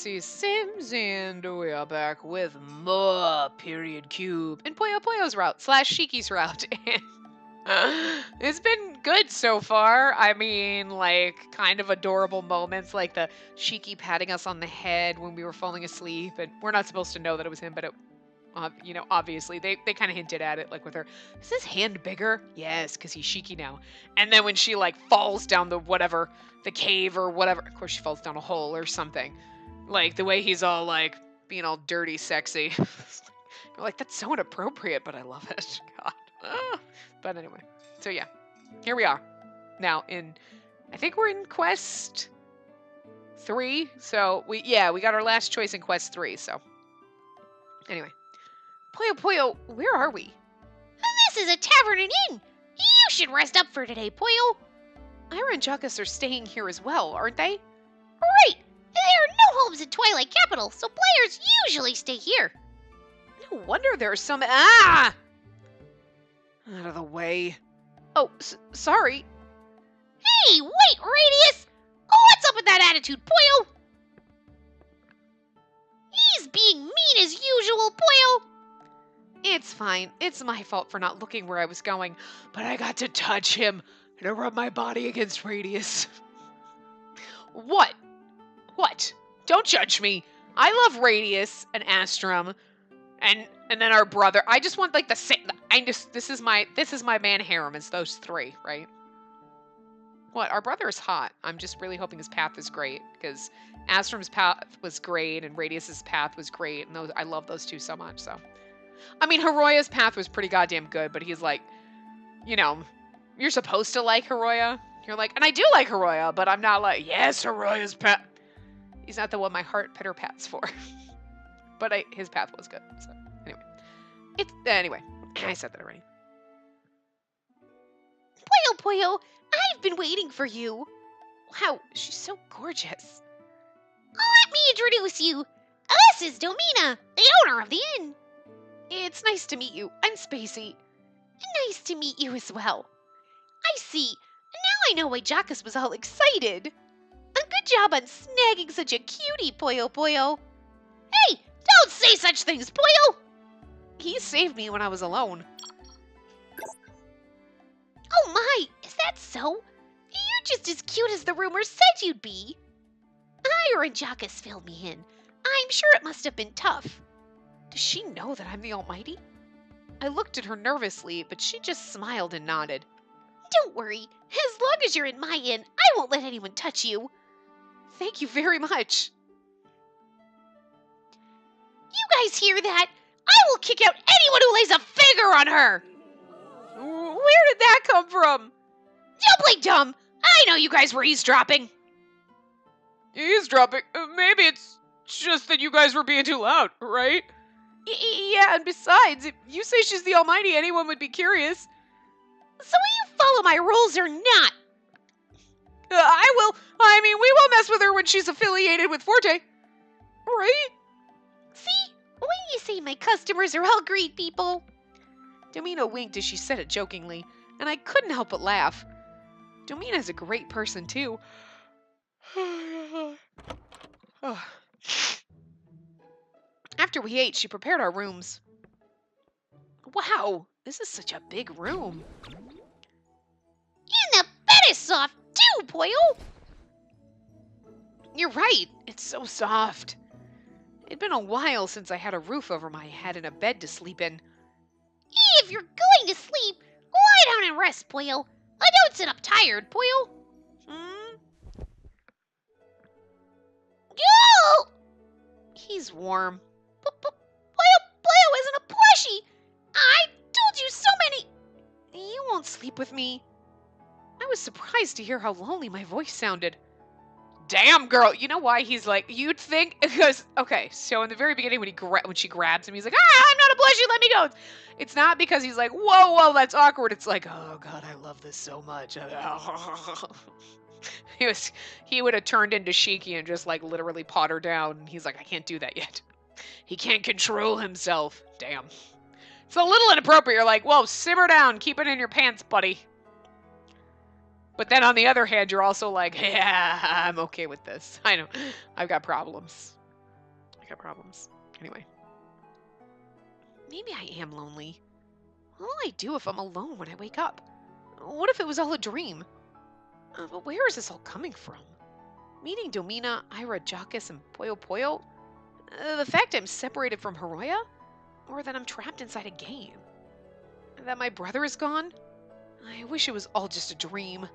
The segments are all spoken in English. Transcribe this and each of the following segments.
Spacey Sims, and we are back with more Period Cube and Puyo Puyo's route / Shiki's route. And it's been good so far. I mean, like, kind of adorable moments, like the Shiki patting us on the head when we were falling asleep, and we're not supposed to know that it was him, but it, obviously they kind of hinted at it, like with her, is his hand bigger? Yes, because he's Shiki now. And then when she like falls down the cave or whatever, of course she falls down a hole or something. Like the way he's all like being all dirty, sexy. You're like, that's so inappropriate, but I love it. God. But anyway, so yeah, here we are now I think we're in quest 3. So we got our last choice in quest 3. So anyway, Puyo Puyo, where are we? This is a tavern and inn. You should rest up for today, Puyo. Ira and Juckus are staying here as well, aren't they? Right. There are no homes in Twilight Capital, so players usually stay here. No wonder there are some. Out of the way. Oh, sorry. Hey, wait, Radius! What's up with that attitude, Puyo? He's being mean as usual, Puyo. It's fine. It's my fault for not looking where I was going, but I got to touch him and to rub my body against Radius. What? What? Don't judge me. I love Radius and Astrum, and then our brother. I just want like the same. This is my man harem. It's those 3, right? What? Our brother is hot. I'm just really hoping his path is great, because Astrum's path was great and Radius's path was great, and I love those 2 so much. So, I mean, Hiroya's path was pretty goddamn good, but he's like, you're supposed to like Hiroya. You're like, and I do like Hiroya, but I'm not like, yes, Hiroya's path. He's not the one my heart pitter pats for. But his path was good. So anyway, I said that already. Puyo, I've been waiting for you. Wow, she's so gorgeous. Let me introduce you. This is Domina, the owner of the inn. It's nice to meet you. I'm Spacey. Nice to meet you as well. I see. Now I know why Juckus was all excited. A good job on snagging such a cutie, Puyo. Hey, don't say such things, Puyo! He saved me when I was alone. Oh my, is that so? You're just as cute as the rumors said you'd be. Ira and Juckus filled me in. I'm sure it must have been tough. Does she know that I'm the Almighty? I looked at her nervously, but she just smiled and nodded. Don't worry. As long as you're in my inn, I won't let anyone touch you. Thank you very much. You guys hear that? I will kick out anyone who lays a finger on her! Where did that come from? Don't play dumb! I know you guys were eavesdropping. Eavesdropping? Maybe it's just that you guys were being too loud, right? Yeah, and besides, if you say she's the Almighty, anyone would be curious. So will you follow my rules or not? I will. I mean, we will mess with her when she's affiliated with Forte. Right? See? When you say my customers are all great people. Domina winked as she said it jokingly, and I couldn't help but laugh. Domina's a great person, too. After we ate, she prepared our rooms. Wow, this is such a big room. And the bed is soft, too, Puyo. You're right, it's so soft. It'd been a while since I had a roof over my head and a bed to sleep in. If you're going to sleep, lie down and rest, Puyo. Don't sit up tired, Puyo. Yo! He's warm. Puyo isn't a plushie. I told you so many. You won't sleep with me. I was surprised to hear how lonely my voice sounded. Damn, girl. You know why he's like, you'd think, because, okay, so in the very beginning when she grabs him, he's like, I'm not a plushie, let me go. It's not because he's like, whoa, that's awkward. It's like, oh, God, I love this so much. He would have turned into Shiki and just, like, literally pawed her down. And he's like, I can't do that yet. He can't control himself. Damn. It's a little inappropriate. You're like, whoa, simmer down. Keep it in your pants, buddy. But then on the other hand, you're also like, yeah, I'm okay with this. I know. I've got problems. I got problems. Anyway. Maybe I am lonely. What will I do if I'm alone when I wake up? What if it was all a dream? But where is this all coming from? Meeting Domina, Ira, Jockus, and Poyo Poyo? The fact I'm separated from Hiroya? Or that I'm trapped inside a game? That my brother is gone? I wish it was all just a dream.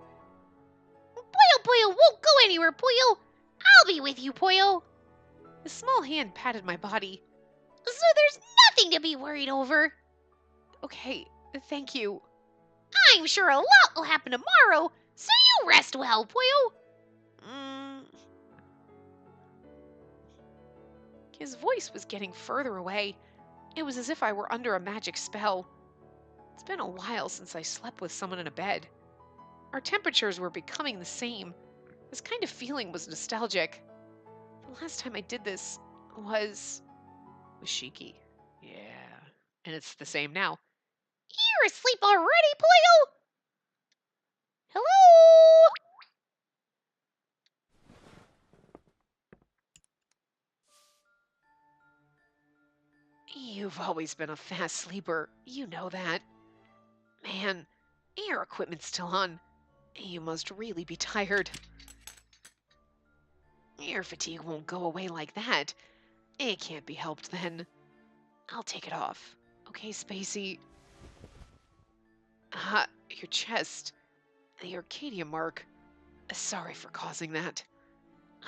Poyo Poyo won't go anywhere, Poyo. I'll be with you, Poyo. A small hand patted my body. So there's nothing to be worried over. Okay, thank you. I'm sure a lot will happen tomorrow, so you rest well, Poyo. His voice was getting further away. It was as if I were under a magic spell. It's been a while since I slept with someone in a bed. Our temperatures were becoming the same. This kind of feeling was nostalgic. The last time I did this was with Shiki. Yeah, and it's the same now. You're asleep already, Poyo? Hello? You've always been a fast sleeper. You know that. Man, your equipment's still on. You must really be tired. Your fatigue won't go away like that. It can't be helped then. I'll take it off. Okay, Spacey. Your chest. The Arcadia mark. Sorry for causing that.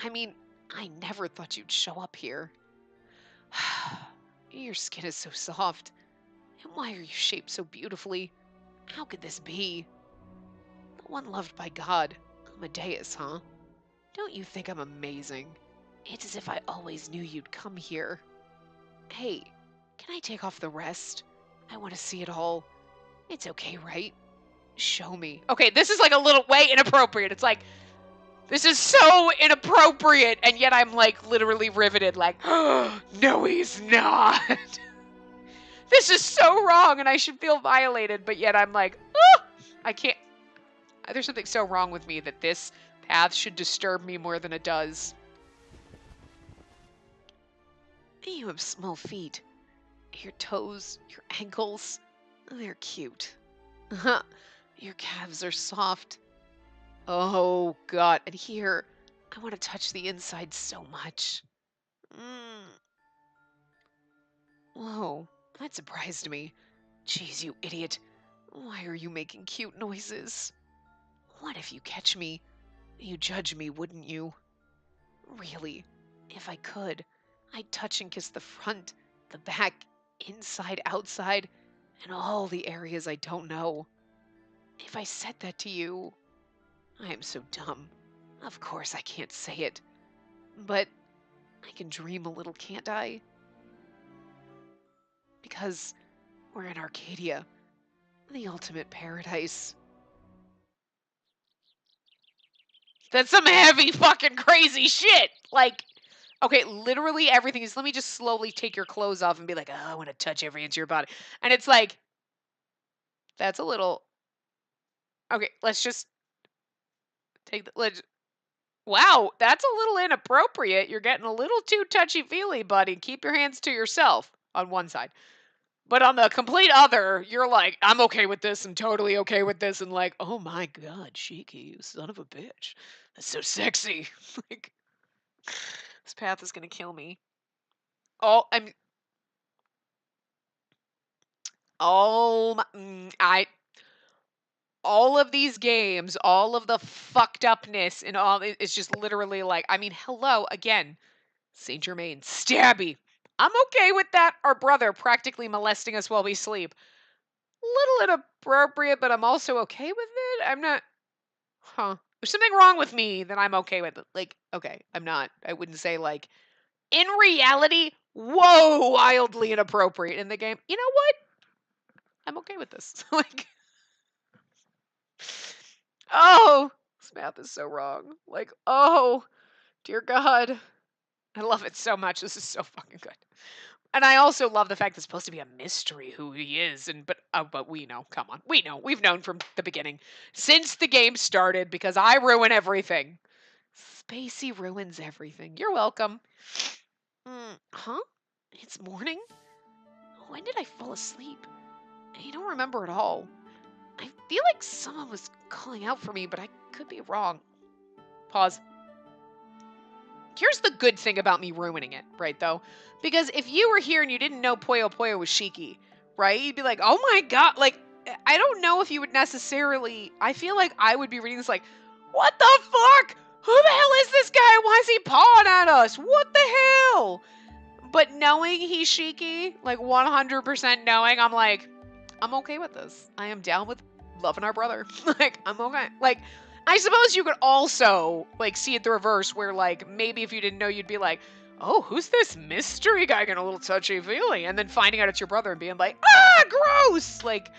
I mean, I never thought you'd show up here. Your skin is so soft. And why are you shaped so beautifully? How could this be? The one loved by God. Amadeus, huh? Don't you think I'm amazing? It's as if I always knew you'd come here. Hey, can I take off the rest? I want to see it all. It's okay, right? Show me. Okay, this is like a little way inappropriate. It's like, this is so inappropriate, and yet I'm like literally riveted, like, oh, no, he's not. This is so wrong, and I should feel violated, but yet I'm like, oh, I can't. There's something so wrong with me that this path should disturb me more than it does. You have small feet. Your toes, your ankles, they're cute. Your calves are soft. Oh, God. And here, I want to touch the inside so much. Whoa, that surprised me. Jeez, you idiot. Why are you making cute noises? What if you catch me? You'd judge me, wouldn't you? Really, if I could, I'd touch and kiss the front, the back, inside, outside, and all the areas I don't know. If I said that to you, I am so dumb. Of course I can't say it. But I can dream a little, can't I? Because we're in Arcadia, the ultimate paradise. That's some heavy fucking crazy shit. Like, okay, literally everything is, let me just slowly take your clothes off and be like, oh, I want to touch every inch of your body. And it's like, that's a little, okay, let's just take the, wow, that's a little inappropriate. You're getting a little too touchy-feely, buddy. Keep your hands to yourself on one side. But on the complete other, you're like, I'm okay with this and totally okay with this. And like, oh my God, Shiki, you son of a bitch. That's so sexy. Like, this path is going to kill me. Oh, all of these games, all of the fucked upness and all, it's just literally like, I mean, hello, again, Saint Germain, stabby. I'm okay with that. Our brother practically molesting us while we sleep. Little inappropriate, but I'm also okay with it. I'm not, there's something wrong with me that I'm okay with it. Like, okay, I'm not. I wouldn't say like, in reality, whoa, wildly inappropriate in the game. You know what? I'm okay with this. Like, oh, this math is so wrong. Like, oh, dear God. I love it so much. This is so fucking good. And I also love the fact that it's supposed to be a mystery who he is, but we know. Come on, we know. We've known from the beginning, since the game started, because I ruin everything. Spacey ruins everything. You're welcome. Huh? It's morning? When did I fall asleep? I don't remember at all. I feel like someone was calling out for me, but I could be wrong. Pause. Here's the good thing about me ruining it, right, though? Because if you were here and you didn't know Puyo Puyo was Shiki, right, you'd be like, oh my god, like, I don't know if you would necessarily, I feel like I would be reading this like, what the fuck? Who the hell is this guy? Why is he pawing at us? What the hell? But knowing he's Shiki, like 100% knowing, I'm like, I'm okay with this. I am down with loving our brother. Like, I'm okay. Like, I suppose you could also, like, see it the reverse, where, like, maybe if you didn't know, you'd be like, oh, who's this mystery guy getting a little touchy-feely? And then finding out it's your brother and being like, ah, gross! Like,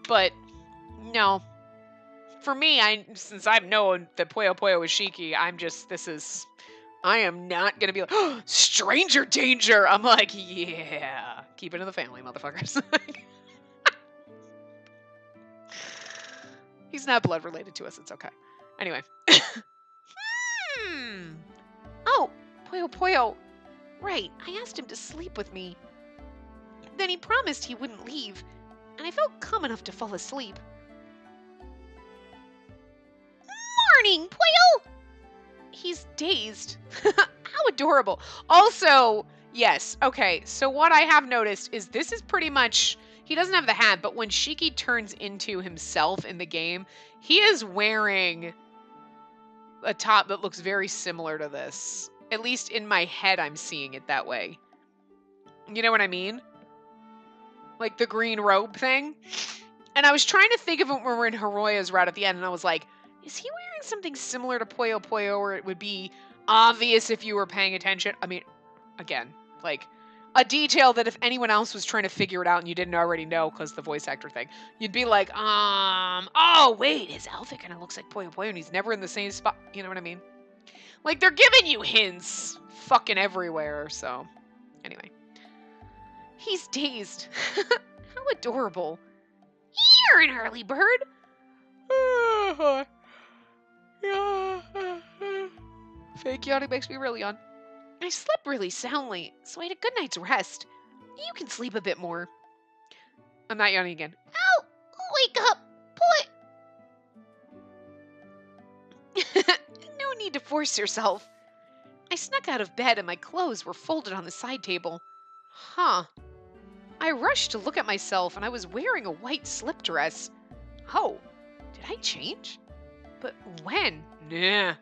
but, no. For me, since I've known that Puyo Puyo is Shiki, I am not gonna be like, oh, stranger danger! I'm like, yeah, keep it in the family, motherfuckers. He's not blood related to us, it's okay. Anyway. Oh, Puyo Puyo. Right, I asked him to sleep with me. Then he promised he wouldn't leave, and I felt calm enough to fall asleep. Morning, Puyo! He's dazed. How adorable. Also, yes, okay, so what I have noticed is this is pretty much, he doesn't have the hat, but when Shiki turns into himself in the game, he is wearing a top that looks very similar to this. At least in my head, I'm seeing it that way. You know what I mean? Like the green robe thing. And I was trying to think of it when we're in Hiroya's route at the end, and I was like, is he wearing something similar to Puyo Puyo where it would be obvious if you were paying attention? I mean, again, like, a detail that if anyone else was trying to figure it out and you didn't already know because the voice actor thing, you'd be like, oh, wait, his outfit kind of looks like Puyo Puyo and he's never in the same spot. You know what I mean? Like, they're giving you hints fucking everywhere, so. Anyway. He's dazed. How adorable. You're an early bird. Fake yawning makes me really yawn. I slept really soundly, so I had a good night's rest. You can sleep a bit more. I'm not yawning again. Ow! Wake up! No need to force yourself. I snuck out of bed and my clothes were folded on the side table. Huh. I rushed to look at myself and I was wearing a white slip dress. Oh, did I change? But when? Nah.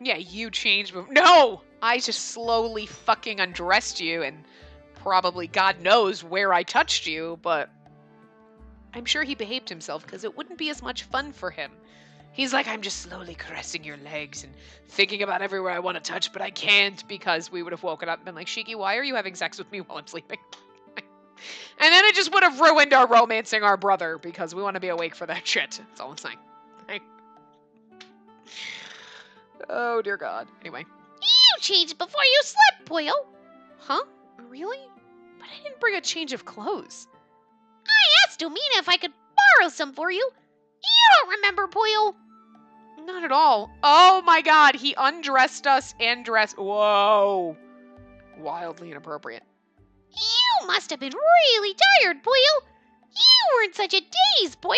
Yeah, you changed. No! I just slowly fucking undressed you and probably God knows where I touched you, but I'm sure he behaved himself because it wouldn't be as much fun for him. He's like, I'm just slowly caressing your legs and thinking about everywhere I want to touch, but I can't because we would have woken up and been like, Shiki, why are you having sex with me while I'm sleeping? And then it just would have ruined our romancing our brother because we want to be awake for that shit. That's all I'm saying. Oh, dear God. Anyway. You changed before you slept, Puyo. Huh? Really? But I didn't bring a change of clothes. I asked Domina if I could borrow some for you. You don't remember, Puyo. Not at all. Oh my God, he undressed us and dressed. Whoa. Wildly inappropriate. You must have been really tired, Puyo. You were in such a daze, Puyo.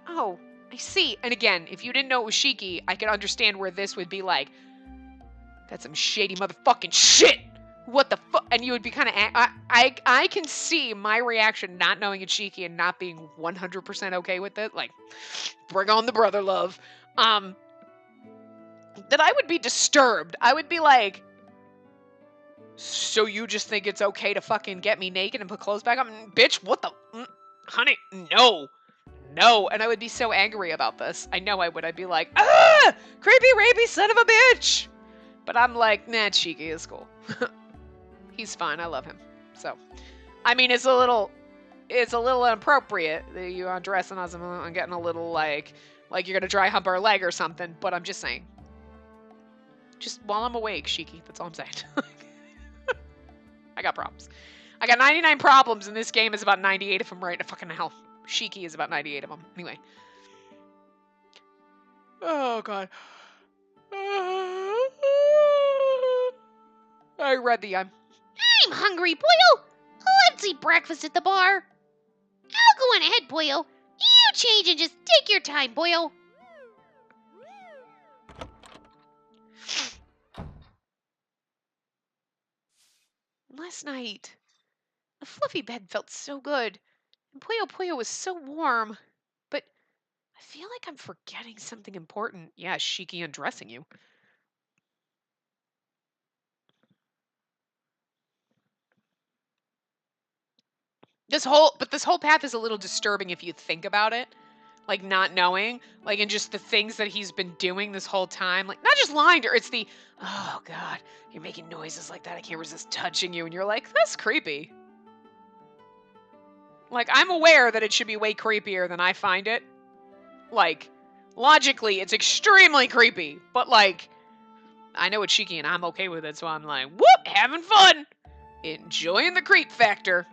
Oh, I see. And again, if you didn't know it was Shiki, I could understand where this would be like, that's some shady motherfucking shit. What the fuck? And you would be kind of, I can see my reaction not knowing it's Shiki and not being 100% okay with it. Like, bring on the brother love. That I would be disturbed. I would be like, so you just think it's okay to fucking get me naked and put clothes back on? Bitch, what the? Honey, no. No. And I would be so angry about this. I know I would. I'd be like, ah! Creepy, rapey son of a bitch! But I'm like, nah, Shiki is cool. He's fine. I love him. So, I mean, it's a little inappropriate that you undressing us and getting a little like you're gonna dry hump our leg or something. But I'm just saying. Just while I'm awake, Shiki. That's all I'm saying. I got problems. I got 99 problems, and this game is about 98 of them right in fucking hell. Shiki is about 98 of them. Anyway. Oh, God. ready. I'm hungry, Pollo. Let's eat breakfast at the bar. I'll go on ahead, Pollo. You change and just take your time, Pollo. Last night, the fluffy bed felt so good, and Puyo was so warm. But I feel like I'm forgetting something important. Yeah, Shiki undressing you. This whole path is a little disturbing if you think about it. Like not knowing, like and just the things that he's been doing this whole time. Like not just lying to her, it's the oh god, you're making noises like that. I can't resist touching you, and you're like, that's creepy. Like I'm aware that it should be way creepier than I find it. Like logically, it's extremely creepy, but like I know it's Shiki and I'm okay with it, so I'm like, whoop, having fun, enjoying the creep factor.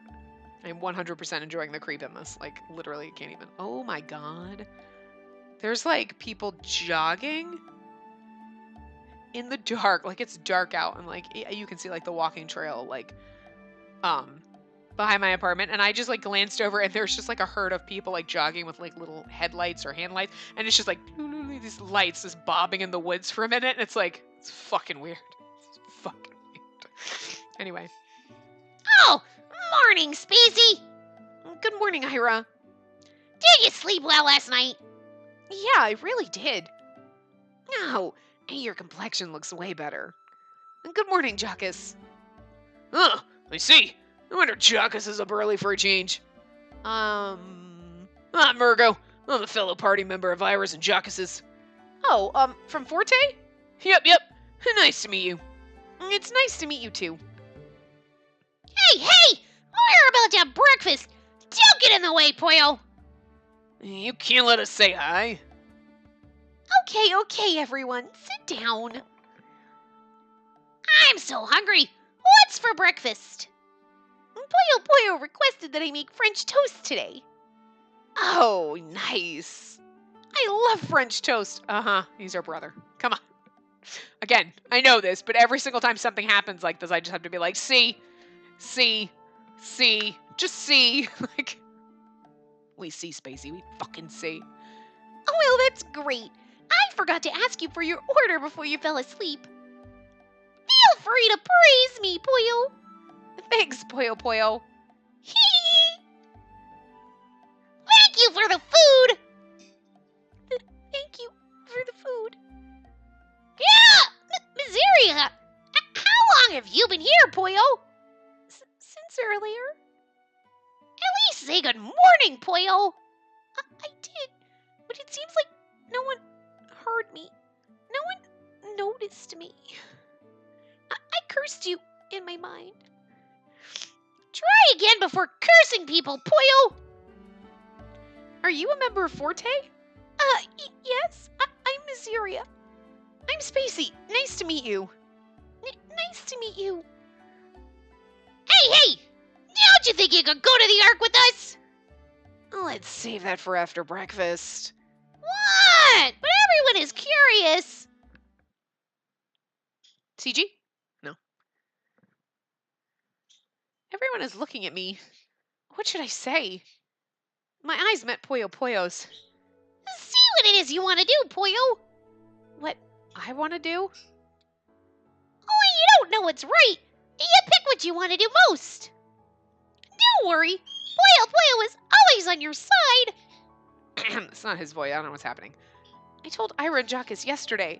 I'm 100% enjoying the creep in this. Like, literally, can't even. Oh my god. There's, like, people jogging in the dark. Like, it's dark out. And, like, you can see, like, the walking trail, like, behind my apartment. And I just, like, glanced over and there's just, like, a herd of people, like, jogging with, like, little headlights or hand lights. And it's just, like, these lights just bobbing in the woods for a minute. And it's, like, it's fucking weird. It's fucking weird. Anyway. Oh, morning, Spacey. Good morning, Ira. Did you sleep well last night? Yeah, I really did. No, your complexion looks way better. Good morning, Jockus. Oh, I see. No wonder Jockus is up early for a change. Murgo. I'm a fellow party member of Ira's and Jockus's. Oh, from Forte? Yep. Nice to meet you. It's nice to meet you, too. Hey! We're about to have breakfast. Don't get in the way, Pollo. You can't let us say hi. Okay, everyone. Sit down. I'm so hungry. What's for breakfast? Pollo requested that I make French toast today. Oh, nice. I love French toast. He's our brother. Come on. Again, I know this, but every single time something happens like this, I just have to be like, see, just see. Like, we see, Spacey, we fucking see. Oh, well, that's great. I forgot to ask you for your order before you fell asleep. Feel free to praise me, Pollo. Thanks, Pollo. Thank you for the food. Thank you for the food. Yeah, Miseria. How long have you been here, Pollo? Since earlier. At least say good morning, Pollo. I did, but it seems like no one heard me. No one noticed me. I cursed you in my mind. Try again before cursing people, Pollo. Are you a member of Forte? Yes. I'm Miseria. I'm Spacey. Nice to meet you. Nice to meet you. Hey! Don't you think you could go to the Ark with us? Let's save that for after breakfast. What? But everyone is curious. CG? No. Everyone is looking at me. What should I say? My eyes met Pollo's. See what it is you want to do, Pollo. What I want to do? Oh, you don't know what's right. You pick what you want to do most. Don't worry. Pollo is always on your side. It's not his voice. I don't know what's happening. I told Ira and Jockus yesterday,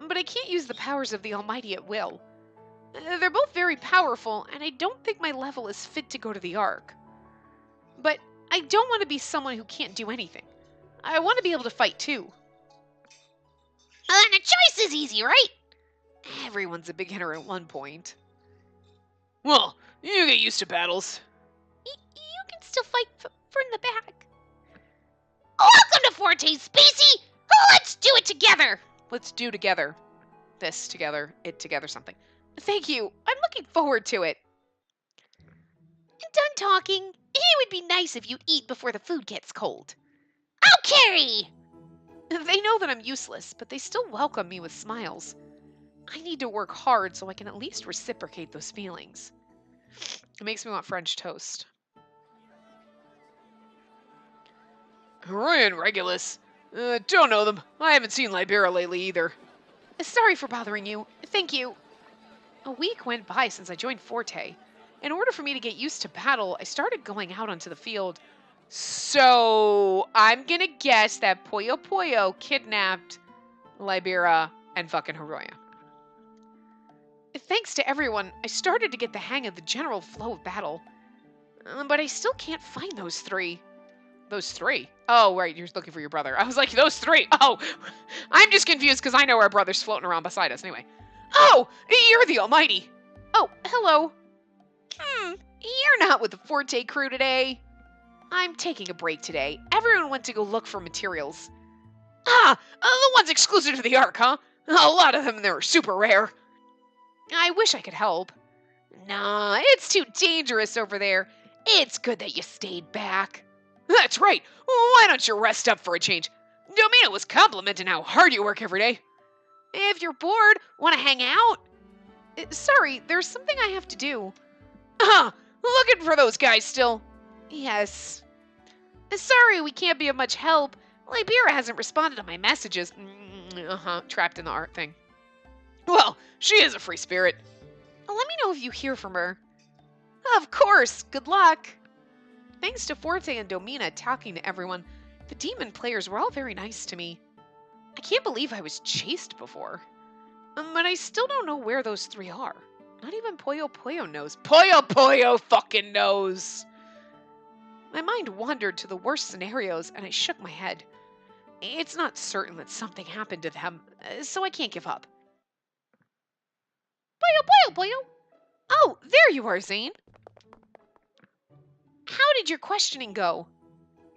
but I can't use the powers of the Almighty at will. They're both very powerful, and I don't think my level is fit to go to the Ark. But I don't want to be someone who can't do anything. I want to be able to fight too. And the choice is easy, right? Everyone's a beginner at one point. Well, you get used to battles. You can still fight from the back. Welcome to Forte, Spacey! Let's do it together! Let's do together. This together, it together, something. Thank you. I'm looking forward to it. Done talking. It would be nice if you'd eat before the food gets cold. Okay! They know that I'm useless, but they still welcome me with smiles. I need to work hard so I can at least reciprocate those feelings. It makes me want French toast. Roy and Regulus. Don't know them. I haven't seen Libera lately either. Sorry for bothering you. Thank you. A week went by since I joined Forte. In order for me to get used to battle, I started going out onto the field. So, I'm gonna guess that Puyo Puyo kidnapped Libera and fucking Hiroya. Thanks to everyone, I started to get the hang of the general flow of battle. But I still can't find those three. Those three? Oh, right, you're looking for your brother. I was like, those three? Oh, I'm just confused because I know our brother's floating around beside us. Anyway. Oh, you're the Almighty. Oh, hello. You're not with the Forte crew today. I'm taking a break today. Everyone went to go look for materials. The ones exclusive to the Ark, huh? A lot of them, they're super rare. I wish I could help. Nah, it's too dangerous over there. It's good that you stayed back. That's right. Why don't you rest up for a change? Domina was complimenting how hard you work every day. If you're bored, want to hang out? Sorry, there's something I have to do. Looking for those guys still? Yes. Sorry, we can't be of much help. Libera hasn't responded to my messages. Trapped in the art thing. Well, she is a free spirit. Let me know if you hear from her. Of course. Good luck. Thanks to Forte and Domina talking to everyone, the demon players were all very nice to me. I can't believe I was chased before. But I still don't know where those three are. Not even Puyo Puyo knows. Puyo Puyo fucking knows! My mind wandered to the worst scenarios and I shook my head. It's not certain that something happened to them, so I can't give up. Puyo Puyo Puyo! Oh, there you are, Zane. How did your questioning go?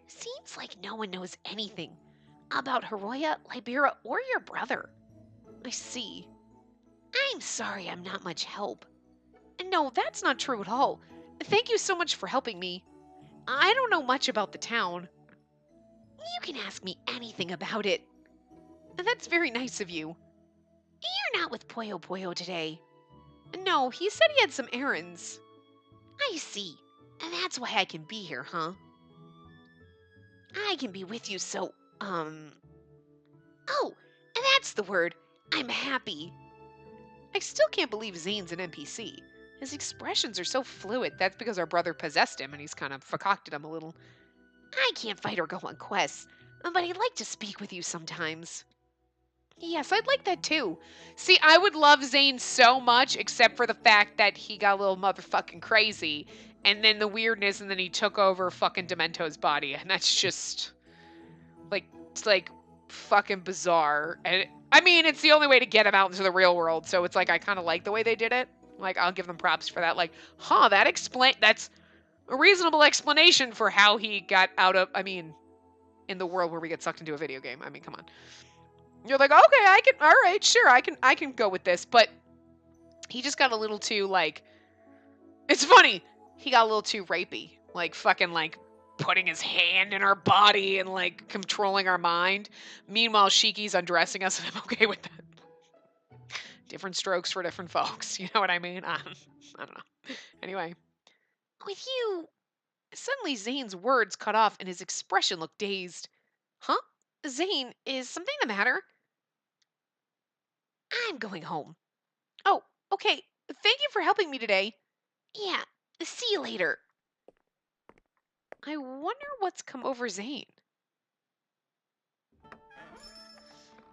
Seems like no one knows anything about Hiroya, Libera, or your brother. I see. I'm sorry I'm not much help. No, that's not true at all. Thank you so much for helping me. I don't know much about the town. You can ask me anything about it. That's very nice of you. You're not with Puyo Puyo today. No, he said he had some errands. I see. That's why I can be here, huh? I can be with you so, Oh, that's the word. I'm happy. I still can't believe Zane's an NPC. His expressions are so fluid. That's because our brother possessed him and he's kind of concocted him a little. I can't fight or go on quests, but I'd like to speak with you sometimes. Yes, I'd like that too. See, I would love Zane so much, except for the fact that he got a little motherfucking crazy, and then the weirdness, and then he took over fucking Demento's body, and that's just, like, it's like fucking bizarre. And I mean, it's the only way to get him out into the real world, so it's like I kind of like the way they did it. Like, I'll give them props for that. Like, that's a reasonable explanation for how he got out of, I mean, in the world where we get sucked into a video game. I mean, come on. You're like, okay, all right, sure, I can go with this. But he just got a little too, like, it's funny. He got a little too rapey. Like, fucking, like, putting his hand in our body and, like, controlling our mind. Meanwhile, Shiki's undressing us, and I'm okay with that. Different strokes for different folks. You know what I mean? I don't know. Anyway. With you... Suddenly, Zane's words cut off, and his expression looked dazed. Huh? Zane, is something the matter? I'm going home. Oh, okay. Thank you for helping me today. Yeah, see you later. I wonder what's come over Zane.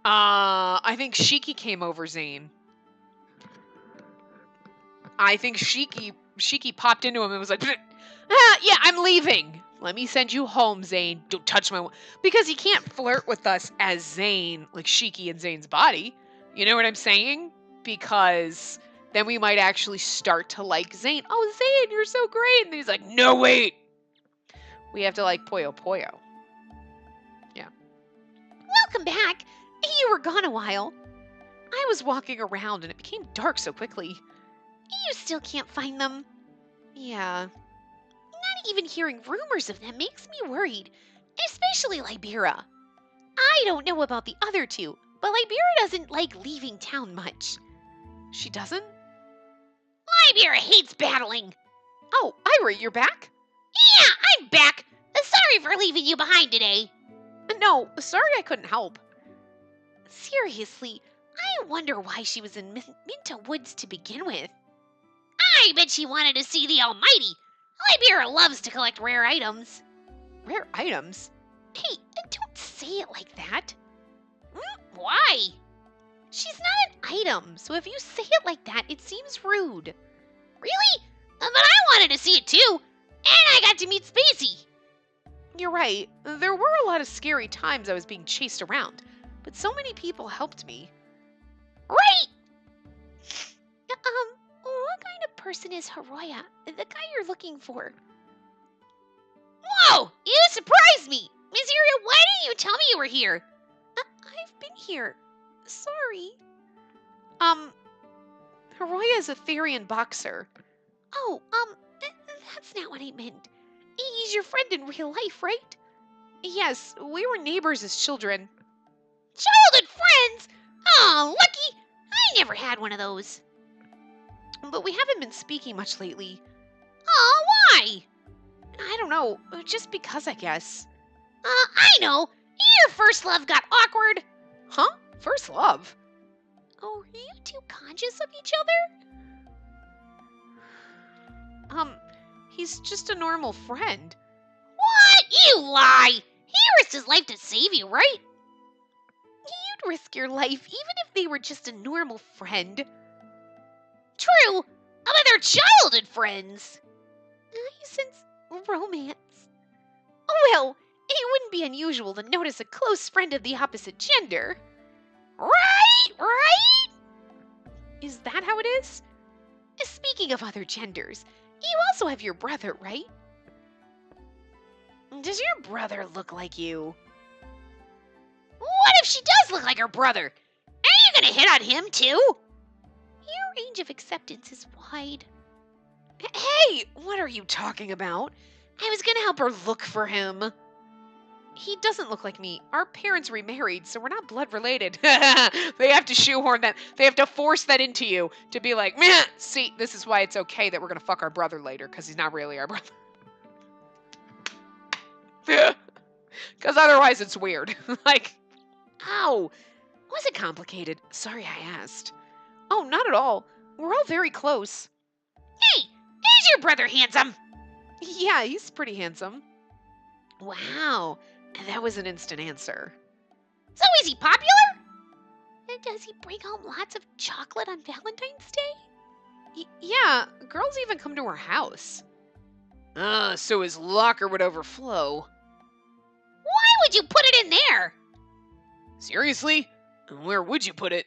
I think Shiki came over Zane. I think Shiki popped into him and was like, yeah, I'm leaving. Let me send you home, Zane. Don't touch my... Because he can't flirt with us as Zane, like Shiki in Zane's body. You know what I'm saying? Because then we might actually start to like Zane. Oh, Zane, you're so great. And he's like, no, wait. We have to like Puyo Puyo. Yeah. Welcome back. You were gone a while. I was walking around and it became dark so quickly. You still can't find them. Yeah. Not even hearing rumors of them makes me worried. Especially Libera. I don't know about the other two, but Libera doesn't like leaving town much. She doesn't? Libera hates battling. Oh, Ira, you're back? Yeah, I'm back. Sorry for leaving you behind today. No, sorry I couldn't help. Seriously, I wonder why she was in Minta Woods to begin with. I bet she wanted to see the Almighty. Libera loves to collect rare items. Rare items? Hey, don't say it like that. Why? She's not an item, so if you say it like that, it seems rude. Really? But I wanted to see it too. And I got to meet Spacey. You're right. There were a lot of scary times I was being chased around, but so many people helped me. Right? What kind of person is Haroya, the guy you're looking for? Whoa! You surprised me! Miss Iria, why didn't you tell me you were here? I've been here. Sorry. Haroya is a Therian boxer. Oh, that's not what I meant. He's your friend in real life, right? Yes, we were neighbors as children. Childhood friends? Oh, lucky! I never had one of those. But we haven't been speaking much lately. Oh, why? I don't know, just because, I guess. I know. Your first love got awkward. Huh? First love? Oh, are you two conscious of each other? He's just a normal friend. What? You lie! He risked his life to save you, right? You'd risk your life even if they were just a normal friend. True, but they're childhood friends. I sense romance. Oh, well, it wouldn't be unusual to notice a close friend of the opposite gender. Right? Is that how it is? Speaking of other genders, you also have your brother, right? Does your brother look like you? What if she does look like her brother? Are you gonna hit on him too? Your range of acceptance is wide. Hey, what are you talking about? I was gonna help her look for him. He doesn't look like me. Our parents remarried, so we're not blood related. They have to shoehorn that. They have to force that into you to be like, meh. See, this is why it's okay that we're gonna fuck our brother later, because he's not really our brother. Because otherwise it's weird. Like, ow. Was it complicated? Sorry I asked. Oh, not at all. We're all very close. Hey, is your brother handsome? Yeah, he's pretty handsome. Wow, that was an instant answer. So is he popular? And does he bring home lots of chocolate on Valentine's Day? Yeah, girls even come to our house. So his locker would overflow. Why would you put it in there? Seriously? Where would you put it?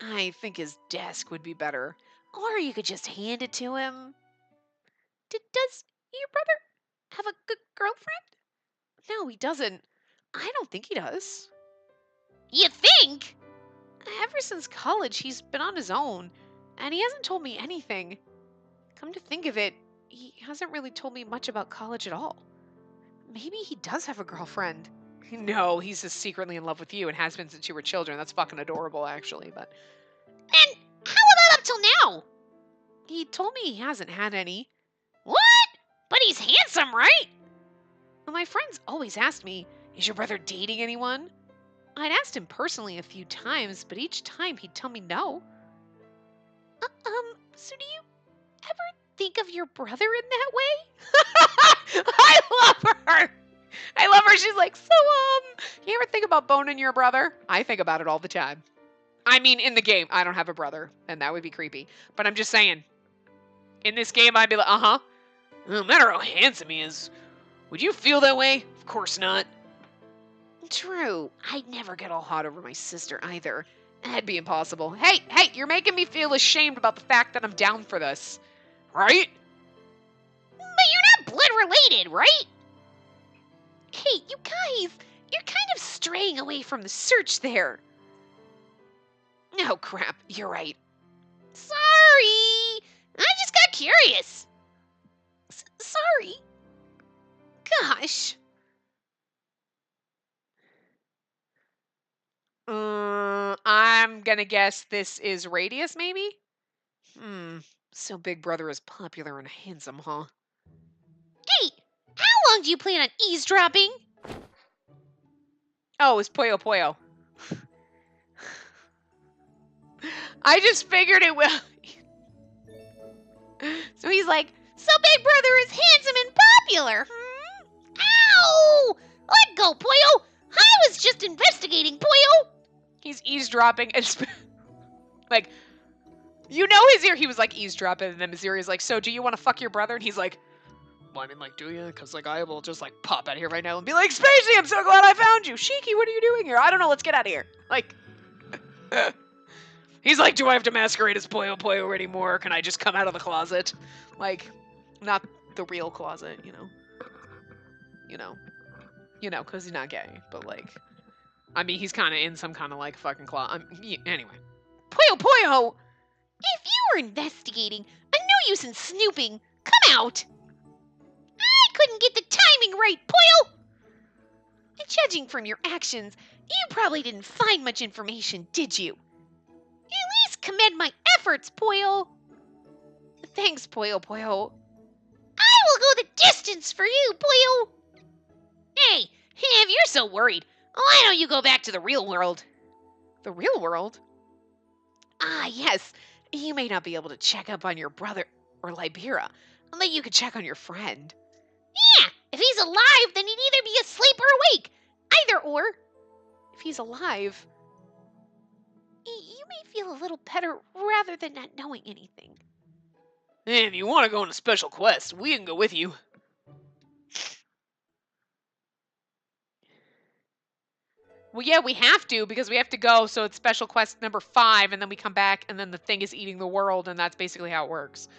I think his desk would be better. Or you could just hand it to him. Does your brother have a good girlfriend? No, he doesn't. I don't think he does. You think? Ever since college, he's been on his own, and he hasn't told me anything. Come to think of it, he hasn't really told me much about college at all. Maybe he does have a girlfriend. No, he's just secretly in love with you and has been since you were children. That's fucking adorable, actually, but... And how about up till now? He told me he hasn't had any. What? But he's handsome, right? Well, my friends always asked me, is your brother dating anyone? I'd asked him personally a few times, but each time he'd tell me no. So do you ever think of your brother in that way? I love her! I love her. She's like, you ever think about boning your brother? I think about it all the time. I mean, in the game, I don't have a brother, and that would be creepy. But I'm just saying, in this game, I'd be like, no matter how handsome he is, would you feel that way? Of course not. True. I'd never get all hot over my sister either. That'd be impossible. Hey, you're making me feel ashamed about the fact that I'm down for this. Right? But you're not blood related, right? Hey, you guys, you're kind of straying away from the search there. Oh, crap. You're right. Sorry. I just got curious. Sorry. Gosh. I'm gonna guess this is Radius, maybe? So Big Brother is popular and handsome, huh? Hey, how long do you plan on eavesdropping? Oh, it's Puyo Puyo. I just figured it will. So he's like, so Big Brother is handsome and popular, Ow! Let go, Puyo! I was just investigating, Puyo! He's eavesdropping and like, you know his ear. He was like eavesdropping, and then his ear is like, so do you want to fuck your brother? And he's like, well, I mean, like, do you? Because like I will just like pop out of here right now and be like, Spacey, I'm so glad I found you. Shiki, what are you doing here? I don't know. Let's get out of here. Like, he's like, do I have to masquerade as Puyo Puyo anymore? Can I just come out of the closet? Like, not the real closet, you know, because he's not gay, but like, I mean, he's kind of in some kind of like fucking closet. Anyway, Puyo Puyo. If you were investigating, no use in snooping. Come out! I couldn't get the timing right, Puyo! And judging from your actions, you probably didn't find much information, did you? At least commend my efforts, Puyo! Thanks, Puyo Puyo. I will go the distance for you, Puyo! Hey, if you're so worried, why don't you go back to the real world? The real world? Ah, yes. You may not be able to check up on your brother or Libera, but you could check on your friend. Yeah, if he's alive, then he'd either be asleep or awake. Either or. If he's alive, you may feel a little better rather than not knowing anything. If you want to go on a special quest, we can go with you. Well, yeah, we have to, because we have to go, so it's special quest number 5, and then we come back, and then the thing is eating the world, and that's basically how it works.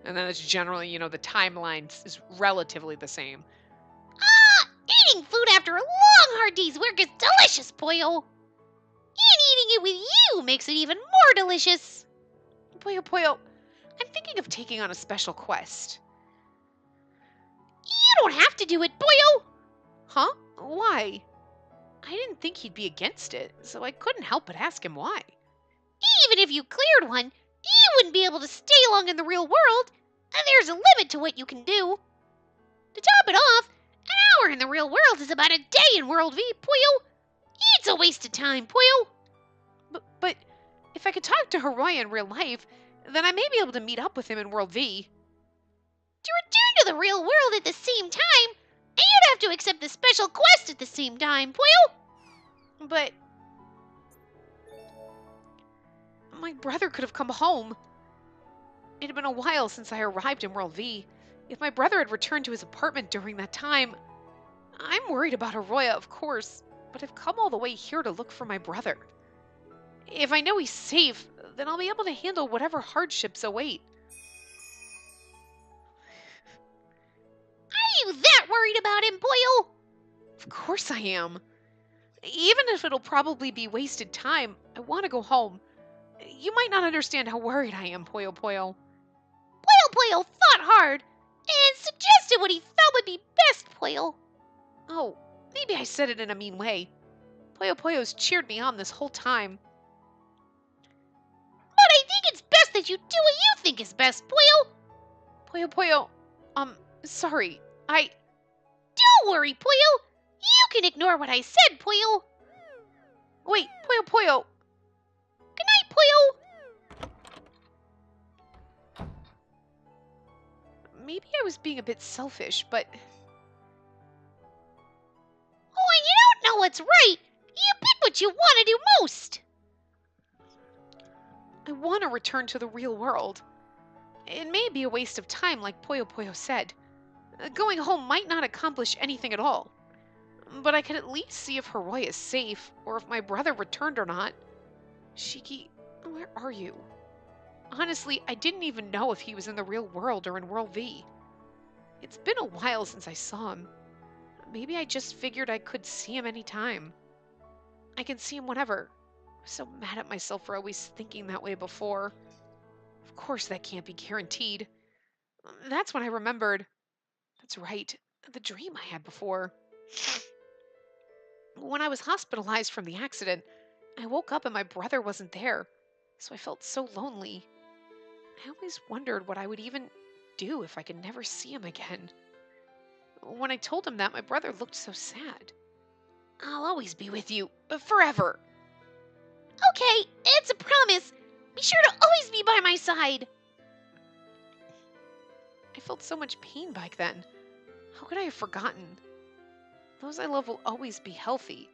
And then it's generally, the timeline is relatively the same. Eating food after a long, hard day's work is delicious, Puyo. And eating it with you makes it even more delicious. Puyo, I'm thinking of taking on a special quest. You don't have to do it, Puyo. Huh? Why? I didn't think he'd be against it, so I couldn't help but ask him why. Even if you cleared one, you wouldn't be able to stay long in the real world. And there's a limit to what you can do. To top it off, an hour in the real world is about a day in World V, Puyo. It's a waste of time, Puyo. But if I could talk to Haruya in real life, then I may be able to meet up with him in World V. To return to the real world at the same time, you'd have to accept the special quest at the same time, Puyo. But my brother could have come home. It had been a while since I arrived in World V. If my brother had returned to his apartment during that time, I'm worried about Haruya, of course, but I've come all the way here to look for my brother. If I know he's safe, then I'll be able to handle whatever hardships await. Are you that worried about him, Puyo? Of course I am. Even if it'll probably be wasted time, I want to go home. You might not understand how worried I am, Puyo Puyo. Puyo thought hard and suggested what he felt would be best, Puyo. Oh, maybe I said it in a mean way. Puyo Puyo's cheered me on this whole time. But I think it's best that you do what you think is best, Puyo. Puyo, sorry. Don't worry, Puyo. You can ignore what I said, Puyo. Wait, Puyo. Good night, Puyo. Maybe I was being a bit selfish, but... When you don't know what's right, you pick what you want to do most. I want to return to the real world. It may be a waste of time, like Puyo Puyo said. Going home might not accomplish anything at all. But I could at least see if Haruya is safe, or if my brother returned or not. Shiki, where are you? Honestly, I didn't even know if he was in the real world or in World V. It's been a while since I saw him. Maybe I just figured I could see him anytime. I can see him whenever. I'm so mad at myself for always thinking that way before. Of course that can't be guaranteed. That's when I remembered. That's right, the dream I had before. When I was hospitalized from the accident, I woke up and my brother wasn't there, so I felt so lonely. I always wondered what I would even do if I could never see him again. When I told him that, my brother looked so sad. I'll always be with you, forever. Okay, it's a promise. Be sure to always be by my side. I felt so much pain back then. How could I have forgotten? Those I love will always be healthy.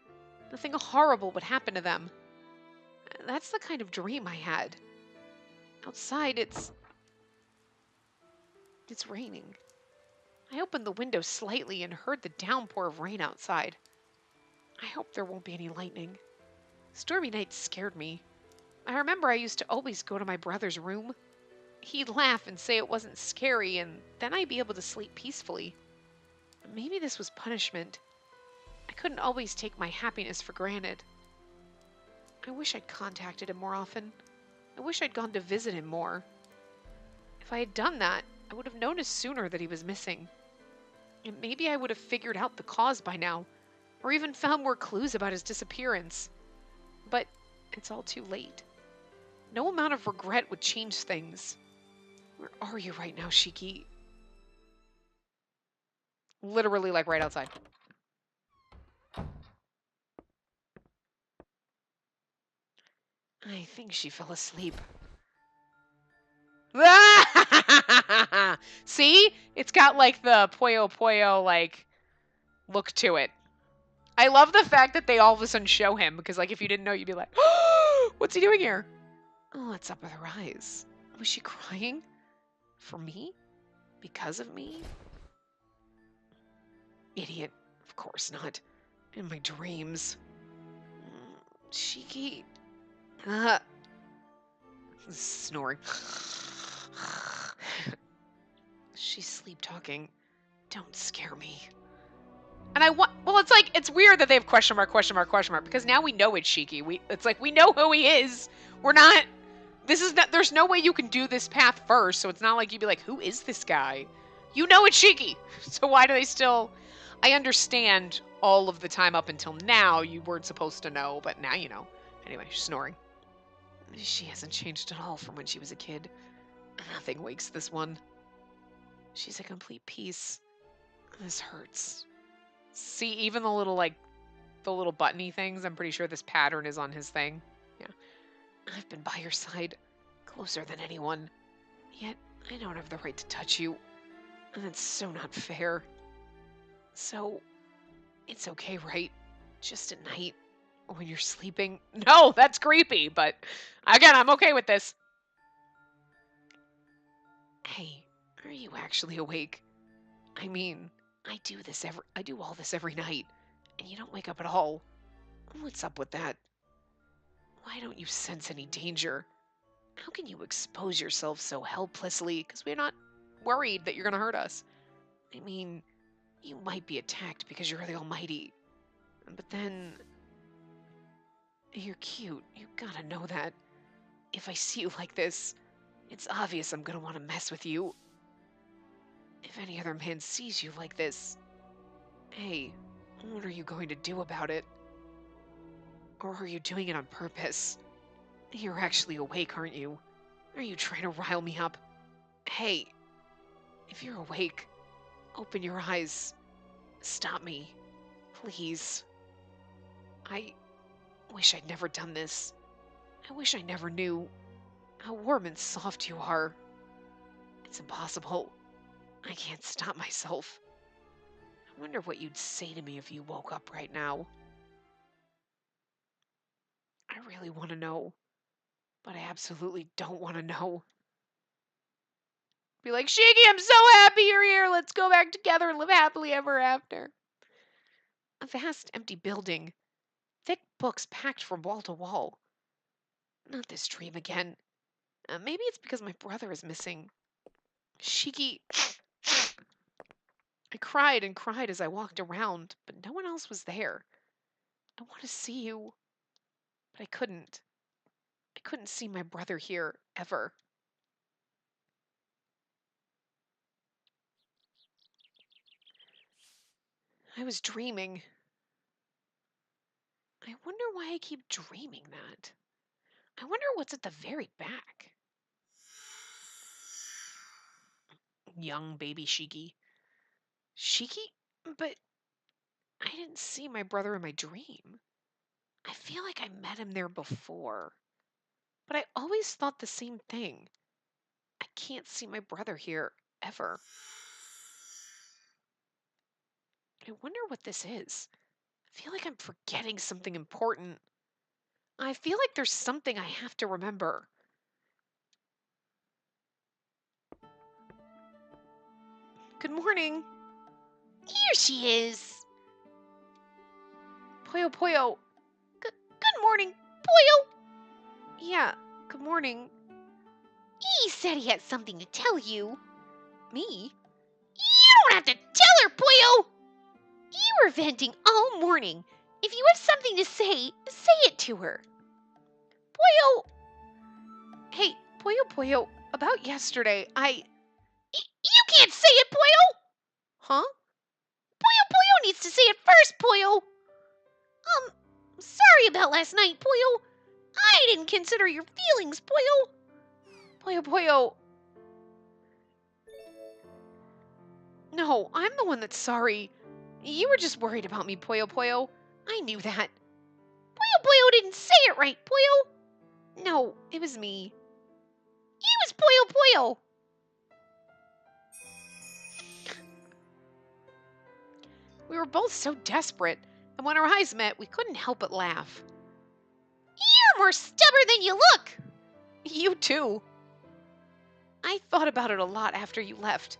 Nothing horrible would happen to them. That's the kind of dream I had. Outside, it's raining. I opened the window slightly and heard the downpour of rain outside. I hope there won't be any lightning. Stormy nights scared me. I remember I used to always go to my brother's room. He'd laugh and say it wasn't scary, and then I'd be able to sleep peacefully. Maybe this was punishment. I couldn't always take my happiness for granted. I wish I'd contacted him more often. I wish I'd gone to visit him more. If I had done that, I would have noticed sooner that he was missing. And maybe I would have figured out the cause by now, or even found more clues about his disappearance. But it's all too late. No amount of regret would change things. Where are you right now, Shiki? Literally, like, right outside. I think she fell asleep. See? It's got, like, the Puyo Puyo, like, look to it. I love the fact that they all of a sudden show him, because, like, if you didn't know, you'd be like, what's he doing here? Oh, what's up with her eyes? Was she crying? For me? Because of me? Idiot. Of course not. In my dreams. Shiki. Snoring. She's sleep talking. Don't scare me. And well, it's like, it's weird that they have question mark, question mark, question mark, because now we know it's Shiki. It's like, we know who he is. We're not, there's no way you can do this path first, so it's not like you'd be like, who is this guy? You know it's Shiki. So why do they still, I understand all of the time up until now you weren't supposed to know, but now you know. Anyway, she's snoring. She hasn't changed at all from when she was a kid. Nothing wakes this one. She's a complete piece. This hurts. See, even the little, like, the little buttony things, I'm pretty sure this pattern is on his thing. Yeah. I've been by your side, closer than anyone. Yet, I don't have the right to touch you. And it's so not fair. So, it's okay, right? Just at night, when you're sleeping. No, that's creepy, but again, I'm okay with this. Hey, are you actually awake? I mean, I do all this every night, and you don't wake up at all. What's up with that? Why don't you sense any danger? How can you expose yourself so helplessly? Because we're not worried that you're going to hurt us. I mean, you might be attacked because you're the Almighty. But then, you're cute. You gotta know that. If I see you like this, it's obvious I'm gonna want to mess with you. If any other man sees you like this, hey, what are you going to do about it? Or are you doing it on purpose? You're actually awake, aren't you? Are you trying to rile me up? Hey, if you're awake, open your eyes. Stop me. Please. I wish I'd never done this. I wish I never knew how warm and soft you are. It's impossible. I can't stop myself. I wonder what you'd say to me if you woke up right now. I really want to know, but I absolutely don't want to know. Be like, Shiggy, I'm so happy you're here. Let's go back together and live happily ever after. A vast empty building. Thick books packed from wall to wall. Not this dream again. Maybe it's because my brother is missing. Shiki. I cried and cried as I walked around, but no one else was there. I want to see you, but I couldn't. I couldn't see my brother here, ever. I was dreaming. I wonder why I keep dreaming that. I wonder what's at the very back. Young baby Shiki. Shiki? But I didn't see my brother in my dream. I feel like I met him there before. But I always thought the same thing. I can't see my brother here ever. I wonder what this is. I feel like I'm forgetting something important. I feel like there's something I have to remember. Good morning. Here she is. Poyo Poyo. Good morning, Poyo. Yeah, good morning. He said he had something to tell you. Me? You don't have to tell her, Poyo. You were venting all morning. If you have something to say it to her. Poyo! Hey, Poyo, about yesterday, You can't say it, Poyo! Huh? Poyo needs to say it first, Poyo! Sorry about last night, Poyo. I didn't consider your feelings, Poyo. Poyo. No, I'm the one that's sorry. You were just worried about me, Poyo. I knew that. Poyo didn't say it right, Poyo. No, it was me. It was Poyo. We were both so desperate, and when our eyes met, we couldn't help but laugh. You're more stubborn than you look. You too. I thought about it a lot after you left.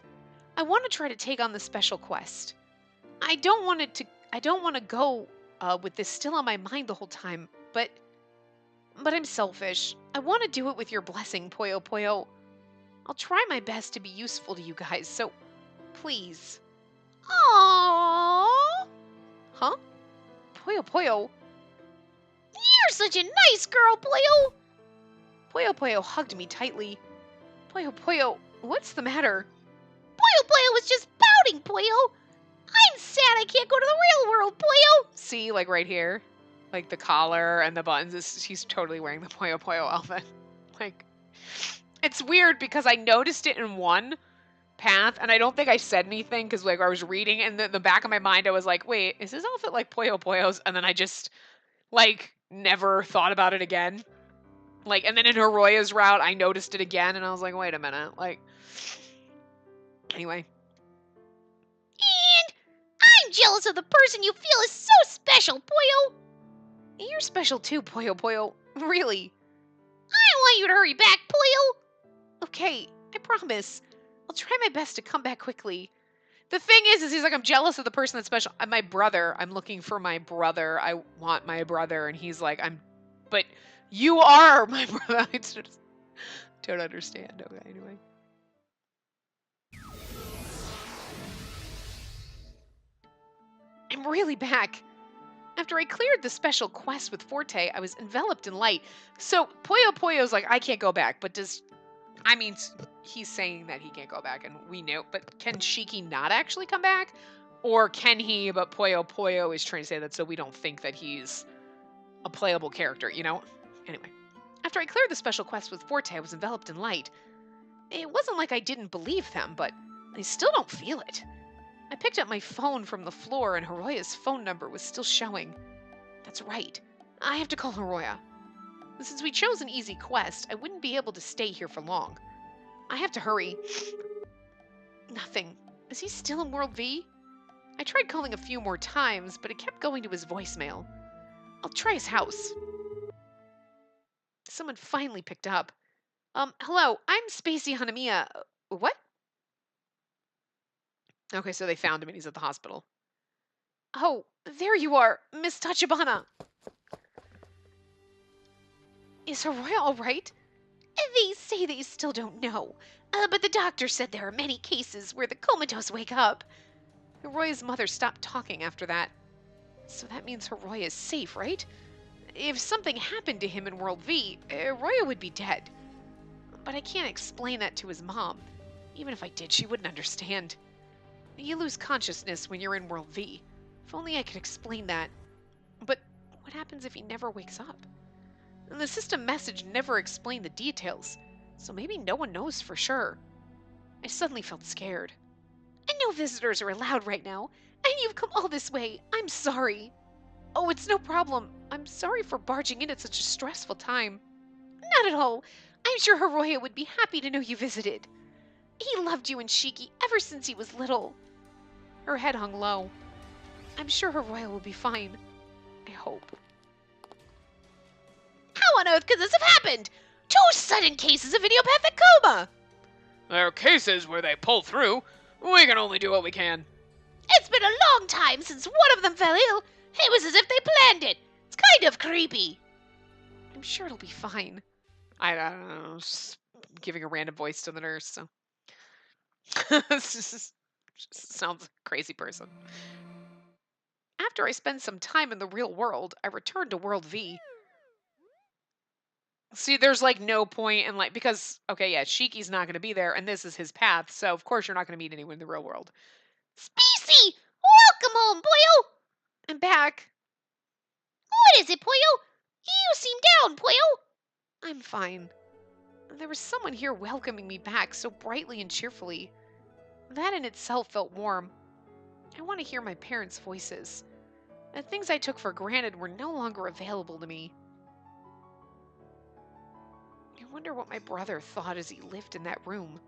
I want to try to take on the special quest. I don't want to go with this still on my mind the whole time, but I'm selfish. I want to do it with your blessing, Poyo. I'll try my best to be useful to you guys, so please. Aww. Huh? Poyo. You're such a nice girl, Poyo. Poyo hugged me tightly. Poyo, what's the matter? Poyo was just pouting, Poyo. I'm sad I can't go to the real world, Poyo. See, like right here, like the collar and the buttons. She's totally wearing the Poyo outfit. Like, it's weird because I noticed it in one path, and I don't think I said anything because like I was reading, and the back of my mind I was like, wait, is this outfit like Poyo's? And then I just like never thought about it again. Like, and then in Hiroya's route, I noticed it again, and I was like, wait a minute, like. Anyway. And I'm jealous of the person you feel is so special, Poyo. You're special too, Poyo. Really. I want you to hurry back, Poyo. Okay, I promise. I'll try my best to come back quickly. The thing is he's like, I'm jealous of the person that's special. My brother. I'm looking for my brother. I want my brother. And he's like, but you are my brother. I just don't understand. Okay, anyway. I'm really back. After I cleared the special quest with Forte, I was enveloped in light. So Poyo's like, I can't go back, but he's saying that he can't go back, and we know, but can Shiki not actually come back? Or can he, but Poyo is trying to say that so we don't think that he's a playable character, you know? Anyway, after I cleared the special quest with Forte, I was enveloped in light. It wasn't like I didn't believe them, but I still don't feel it. I picked up my phone from the floor, and Hiroya's phone number was still showing. That's right. I have to call Hiroya. Since we chose an easy quest, I wouldn't be able to stay here for long. I have to hurry. Nothing. Is he still in World V? I tried calling a few more times, but it kept going to his voicemail. I'll try his house. Someone finally picked up. Hello, I'm Spacey Hanamiya. What? Okay, so they found him and he's at the hospital. Oh, there you are, Miss Tachibana. Is Hiroya all right? They say they still don't know, but the doctor said there are many cases where the comatose wake up. Hiroya's mother stopped talking after that. So that means Hiroya is safe, right? If something happened to him in World V, Hiroya would be dead. But I can't explain that to his mom. Even if I did, she wouldn't understand. You lose consciousness when you're in World V. If only I could explain that. But what happens if he never wakes up? And the system message never explained the details, so maybe no one knows for sure. I suddenly felt scared. And no visitors are allowed right now, and you've come all this way. I'm sorry. Oh, it's no problem. I'm sorry for barging in at such a stressful time. Not at all. I'm sure Hiroya would be happy to know you visited. He loved you and Shiki ever since he was little. Her head hung low. I'm sure Hiroya will be fine. I hope. How on earth could this have happened? 2 sudden cases of idiopathic coma! There are cases where they pull through. We can only do what we can. It's been a long time since one of them fell ill. It was as if they planned it. It's kind of creepy. I'm sure it'll be fine. I don't know. Just giving a random voice to the nurse, so. Just sounds like a crazy person. After I spend some time in the real world, I return to World V. See, there's like no point in because, okay, yeah, Shiki's not going to be there, and this is his path, so of course you're not going to meet anyone in the real world. Spacey! Welcome home, boyo! I'm back. What is it, Poyo? You seem down, Poyo. I'm fine. There was someone here welcoming me back so brightly and cheerfully. That in itself felt warm. I want to hear my parents' voices. The things I took for granted were no longer available to me. I wonder what my brother thought as he lived in that room.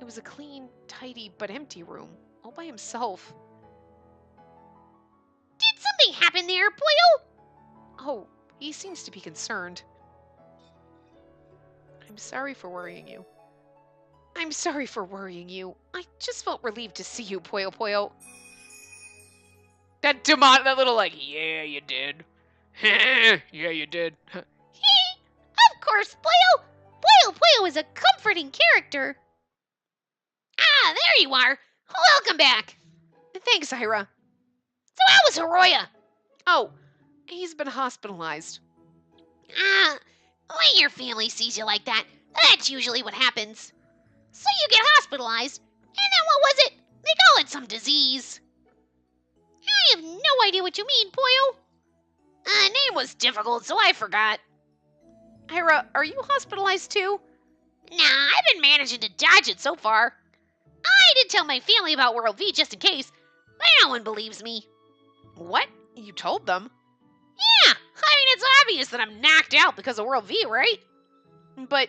It was a clean, tidy, but empty room, all by himself. Did something happen there, Poyo? Oh, he seems to be concerned. I'm sorry for worrying you. I'm sorry for worrying you. I just felt relieved to see you, Poyo Poyo. That little yeah, you did. Yeah, you did. Of course, Poyo. Poyo Poyo is a comforting character. Ah, there you are. Welcome back. Thanks, Ira. So how was Hiroya? Oh, he's been hospitalized. When your family sees you like that, that's usually what happens. So you get hospitalized, and then what was it? They call it some disease. I have no idea what you mean, Poyo. Name was difficult, so I forgot. Ira, are you hospitalized too? Nah, I've been managing to dodge it so far. I did tell my family about World V just in case, but no one believes me. What? You told them? Yeah, I mean, it's obvious that I'm knocked out because of World V, right? But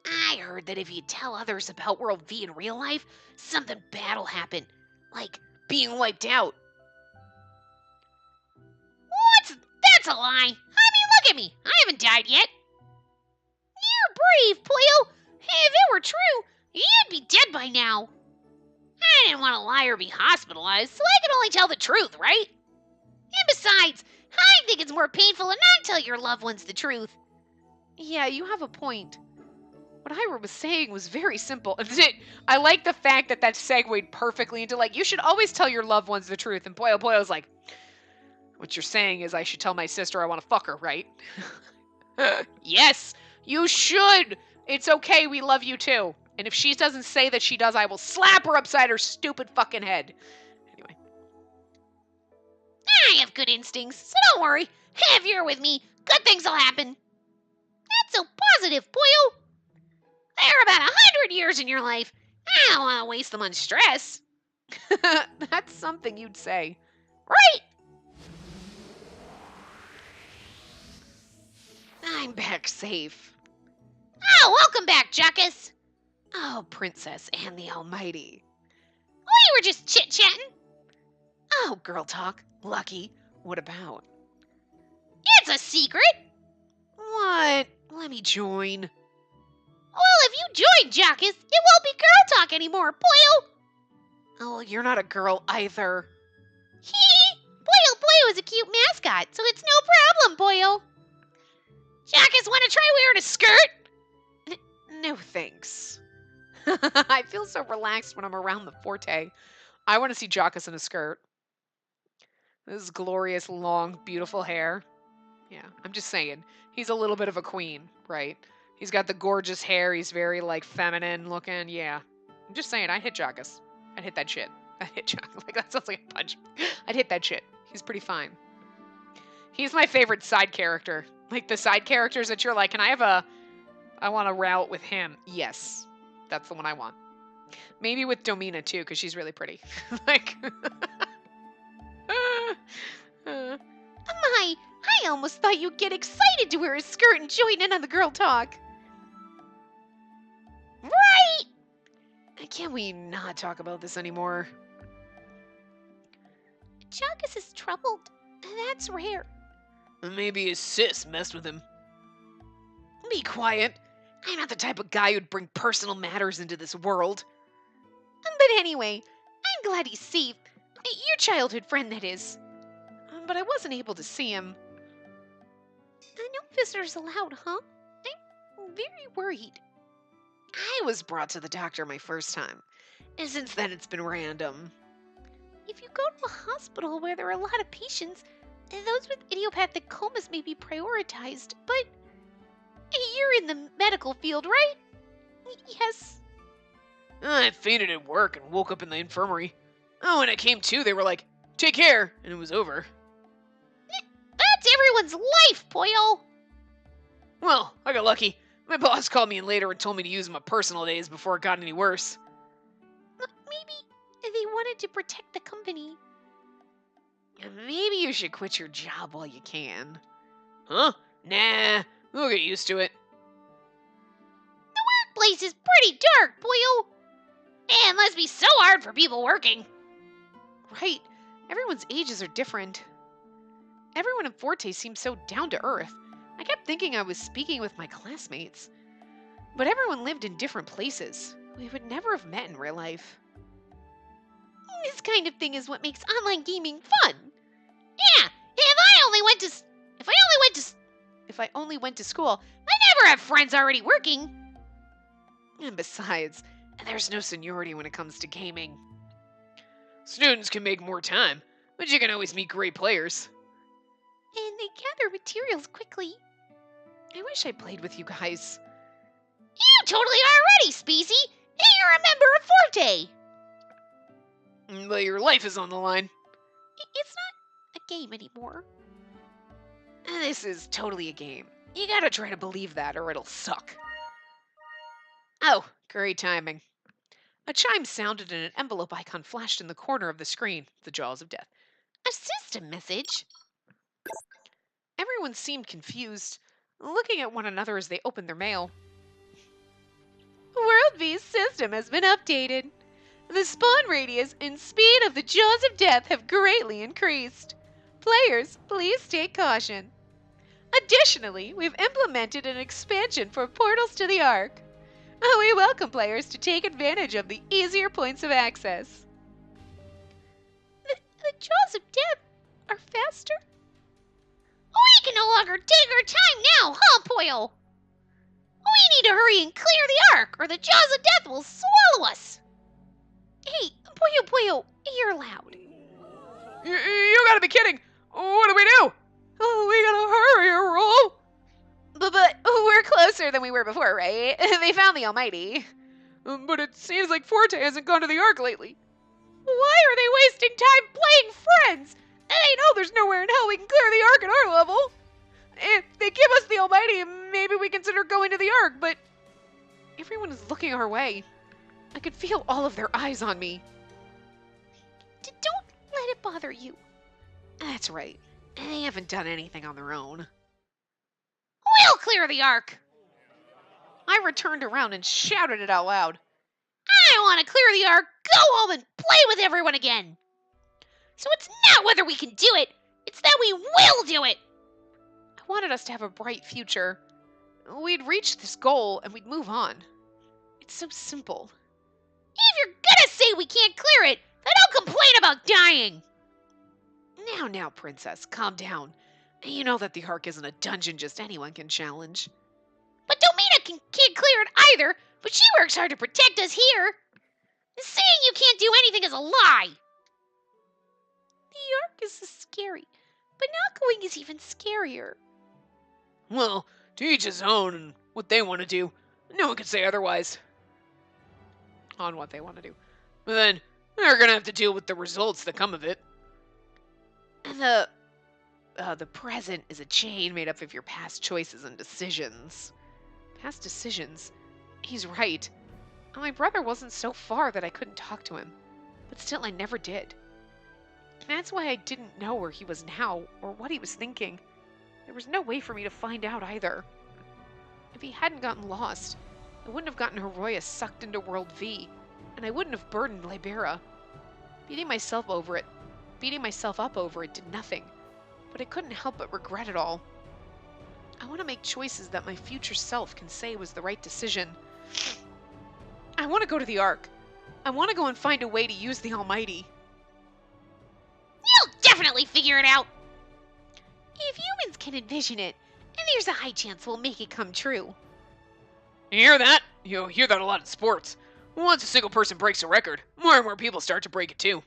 I heard that if you tell others about World V in real life, something bad will happen. Like being wiped out. That's a lie. I mean, look at me. I haven't died yet. You're brave, Poyo. If it were true, you'd be dead by now. I didn't want to lie or be hospitalized, so I could only tell the truth, right? And besides, I think it's more painful to not tell your loved ones the truth. Yeah, you have a point. What Ira was saying was very simple. I like the fact that segued perfectly into you should always tell your loved ones the truth. And Poyo Poyo's like, what you're saying is I should tell my sister I want to fuck her, right? Yes, you should. It's okay. We love you too. And if she doesn't say that she does, I will slap her upside her stupid fucking head. Anyway. I have good instincts, so don't worry. If you're with me, good things will happen. That's so positive, Poyo. There are about 100 years in your life. I don't want to waste them on stress. That's something you'd say. Right? I'm back safe. Oh, welcome back, Jackus. Oh, Princess and the Almighty. We were just chit-chatting. Oh, girl talk. Lucky. What about? It's a secret. What? Let me join. Well, if you join, Jackus, it won't be girl talk anymore, Poyo. Oh, you're not a girl either. Hee! Poyo is a cute mascot, so it's no problem, Poyo. Jackus, want to try wearing a skirt? No, thanks. I feel so relaxed when I'm around the Forte. I want to see Jackus in a skirt. This glorious, long, beautiful hair. Yeah, I'm just saying. He's a little bit of a queen, right? He's got the gorgeous hair. He's very, feminine looking. Yeah. I'm just saying, I'd hit Jackus. I'd hit that shit. I'd hit Jackus. That sounds like a punch. I'd hit that shit. He's pretty fine. He's my favorite side character. Like the side characters that you're like, I want a route with him. Yes, that's the one I want. Maybe with Domina too, because she's really pretty. Like, My, I almost thought you'd get excited to wear a skirt and join in on the girl talk. Right? can't we not talk about this anymore? Chagas is troubled. That's rare. Maybe his sis messed with him. Be quiet. I'm not the type of guy who'd bring personal matters into this world. But anyway, I'm glad he's safe. Your childhood friend, that is. But I wasn't able to see him. No visitors allowed, huh? I'm very worried. I was brought to the doctor my first time, and since then it's been random. If you go to a hospital where there are a lot of patients, those with idiopathic comas may be prioritized, but you're in the medical field, right? Yes. I fainted at work and woke up in the infirmary. Oh, when I came to, they were like, "Take care," and it was over. That's everyone's life, Poyo! Well, I got lucky. My boss called me in later and told me to use my personal days before it got any worse. Maybe they wanted to protect the company. Maybe you should quit your job while you can. Huh? Nah, we'll get used to it. The workplace is pretty dark, Poyo! And it must be so hard for people working. Right. Everyone's ages are different. Everyone in Forte seems so down to earth. I kept thinking I was speaking with my classmates. But everyone lived in different places. We would never have met in real life. This kind of thing is what makes online gaming fun. Yeah, if I only went to school, I'd never have friends already working. And besides, there's no seniority when it comes to gaming. Students can make more time, but you can always meet great players. And they gather materials quickly. I wish I played with you guys. You totally are already, Spacey! You're a member of Forte! But your life is on the line. It's not a game anymore. This is totally a game. You gotta try to believe that or it'll suck. Oh, great timing. A chime sounded and an envelope icon flashed in the corner of the screen. The jaws of death. A system message? Everyone seemed confused, looking at one another as they opened their mail. World V's system has been updated. The spawn radius and speed of the jaws of death have greatly increased. Players, please take caution. Additionally, we've implemented an expansion for portals to the Ark. We welcome players to take advantage of the easier points of access. The jaws of death are faster? We can no longer take our time now, huh, Poyo? We need to hurry and clear the Ark, or the jaws of death will swallow us. Hey, Poyo, you're loud. You gotta be kidding! What do we do? Oh, we gotta hurry or roll. But we're closer than we were before, right? They found the Almighty. But it seems like Forte hasn't gone to the Ark lately. Why are they wasting time playing friends? They know there's nowhere in hell we can clear the Ark at our level. If they give us the Almighty, maybe we consider going to the Ark, but everyone is looking our way. I could feel all of their eyes on me. Don't let it bother you. That's right. They haven't done anything on their own. We'll clear the Ark. I returned around and shouted it out loud. I want to clear the Ark, go home and play with everyone again. So it's not whether we can do it, it's that we will do it. I wanted us to have a bright future. We'd reach this goal and we'd move on. It's so simple. If you're gonna say we can't clear it, then don't complain about dying. Now, Princess, calm down. You know that the Ark isn't a dungeon just anyone can challenge. But Domina can't clear it either, but she works hard to protect us here. Saying you can't do anything is a lie. The Ark is scary, but not going is even scarier. Well, to each his own and what they want to do. No one can say otherwise. On what they want to do. But then, they're gonna have to deal with the results that come of it. And the present is a chain made up of your past choices and decisions. Past decisions? He's right. My brother wasn't so far that I couldn't talk to him. But still, I never did. And that's why I didn't know where he was now, or what he was thinking. There was no way for me to find out either. If he hadn't gotten lost, I wouldn't have gotten Heroia sucked into World V, and I wouldn't have burdened Libera. Beating myself up over it did nothing, but I couldn't help but regret it all. I want to make choices that my future self can say was the right decision. I want to go to the Ark. I want to go and find a way to use the Almighty. You'll definitely figure it out. If humans can envision it, and there's a high chance we'll make it come true. You hear that? You hear that a lot in sports. Once a single person breaks a record, more and more people start to break it too.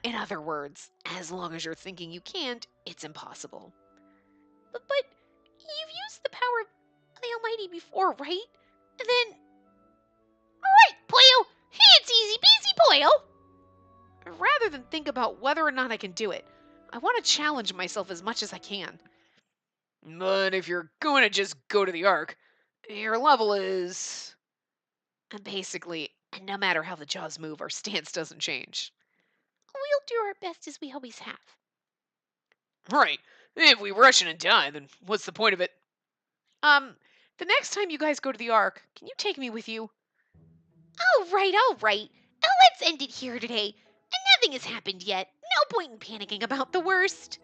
In other words, as long as you're thinking you can't, it's impossible. But you've used the power of the Almighty before, right? And then... Alright, Poyo! It's easy peasy, Poyo! Rather than think about whether or not I can do it, I want to challenge myself as much as I can. But if you're going to just go to the Ark, your level is... Basically, no matter how the jaws move, our stance doesn't change. We'll do our best as we always have. Right. If we rush in and die, then what's the point of it? The next time you guys go to the Ark, can you take me with you? All right. Let's end it here today. And nothing has happened yet. No point in panicking about the worst.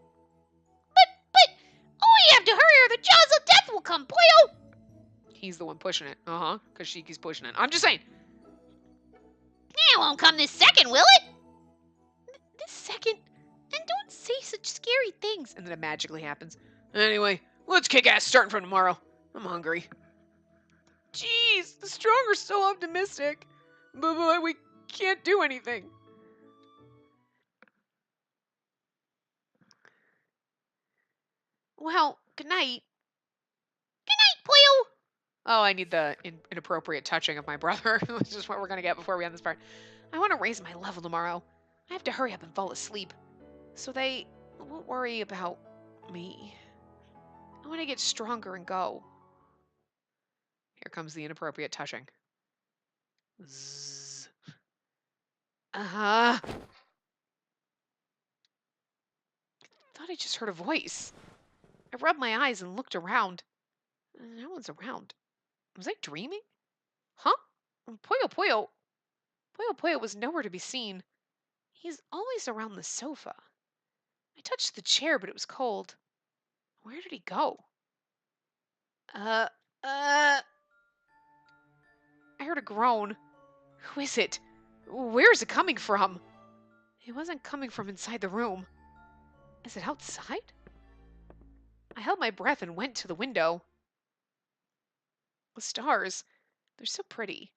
But, we have to hurry or the jaws of death will come, Poyo! He's the one pushing it. Because Shiki's pushing it. I'm just saying. It won't come this second, will it? This second? And don't say such scary things. And then it magically happens. Anyway, let's kick ass starting from tomorrow. I'm hungry. Jeez, the strong are so optimistic. But we can't do anything. Well, good night. Good night, Poyo! Oh, I need the inappropriate touching of my brother, which is what we're going to get before we end this part. I want to raise my level tomorrow. I have to hurry up and fall asleep, so they won't worry about me. I want to get stronger and go. Here comes the inappropriate touching. Zzz. I thought I just heard a voice. I rubbed my eyes and looked around. No one's around. Was I dreaming? Huh? Poyo Poyo. Poyo Poyo was nowhere to be seen. He's always around the sofa. I touched the chair, but it was cold. Where did he go? I heard a groan. Who is it? Where is it coming from? It wasn't coming from inside the room. Is it outside? I held my breath and went to the window. The stars, they're so pretty.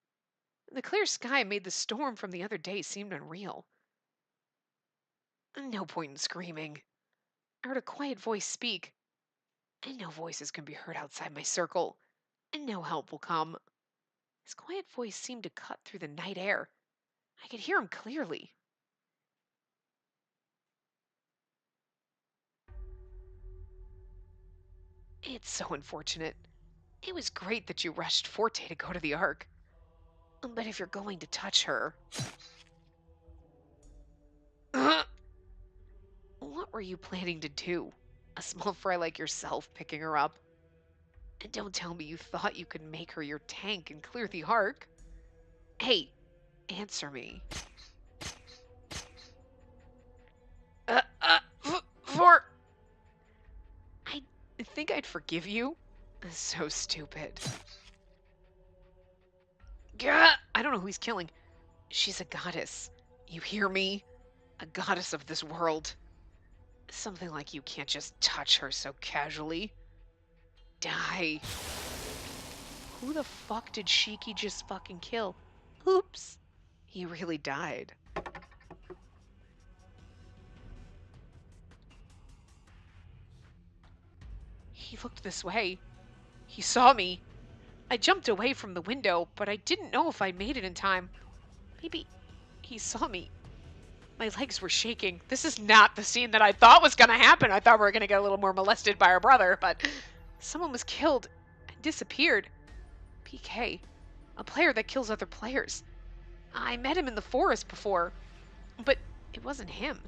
The clear sky made the storm from the other day seem unreal. No point in screaming. I heard a quiet voice speak. And no voices can be heard outside my circle, and no help will come. His quiet voice seemed to cut through the night air. I could hear him clearly. It's so unfortunate. It was great that you rushed Forte to go to the Ark. But if you're going to touch her... What were you planning to do? A small fry like yourself picking her up? And don't tell me you thought you could make her your tank and clear the Ark. Hey, answer me. For... I think I'd forgive you. So stupid. Gah! I don't know who he's killing. She's a goddess. You hear me? A goddess of this world. Something like you can't just touch her so casually. Die. Who the fuck did Shiki just fucking kill? Oops. He really died. He looked this way. He saw me. I jumped away from the window, but I didn't know if I made it in time. Maybe he saw me. My legs were shaking. This is not the scene that I thought was going to happen. I thought we were going to get a little more molested by our brother, but someone was killed and disappeared. PK, a player that kills other players. I met him in the forest before, but it wasn't him.